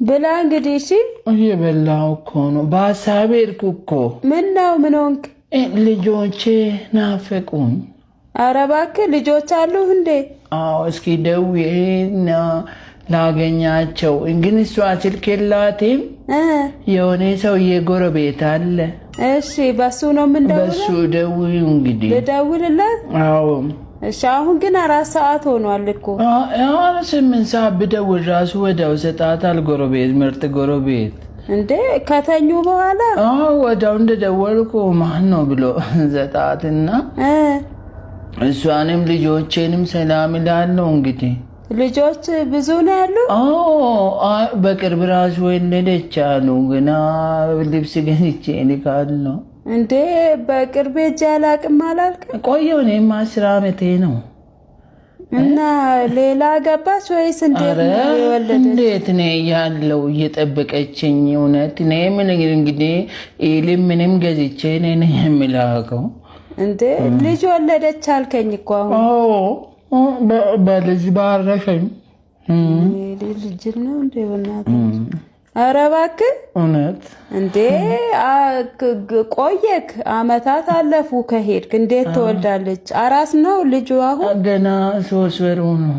ብላ እንግዲህ እሺ እየበላሁ እኮ ነው። በሀሳቤ እርኩ እኮ። ምነው ምን ሆንክ? ልጆቼ ናፈቁኝ። ኧረ እባክህ ልጆች አሉህ እንዴ? አዎ እስኪ ደውዬና ላገኛቸው። ግን እሷ ስልክ የላትም። የሆነ ሰውዬ ጎረቤት አለ። እሺ በሱ ነው የምንደውለው? በሱ ደውዪ እንግዲህ። ልደውልለት? አዎ እሺ አሁን ግን 4 ሰዓት ሆኗል እኮ። 8 ሰዓት ብደውል ራሱ ወዲያው ሰጣታል። ጎረቤት ምርጥ ጎረቤት እንዴ ከተኙ በኋላ ወዲያው እንደደወልኩ ማን ነው ብሎ ሰጣትና እሷንም ልጆቼንም ሰላም እላለሁ። እንግዲህ ልጆች ብዙ ነው ያሉ? በቅርብ ራሱ ወለደች አሉ። ገና ልብስ ገዝቼ እልካለሁ። እንዴ በቅርብ እጅ አላቅም አላልክ? ቆየሁ። እኔም 10 ዓመቴ ነው። እና ሌላ ገባች ወይስ እንዴት ነው የወለደች? እንዴት ነው ያለው እየጠበቀችኝ። እውነት እኔ ምን እንግዲህ ኢልም ምንም ገዝቼ እኔ የምላከው። እንዴ ልጅ ወለደች አልከኝ እኮ አሁን። በልጅ ባረከኝ። ልጅ ነው እንዴ በእናትህ? ኧረ እባክህ እውነት እንዴ ቆየክ? አመታት አለፉ ከሄድክ። እንዴት ትወልዳለች? አራስ ነው ልጁ አሁን? ገና 3 ወር ነው።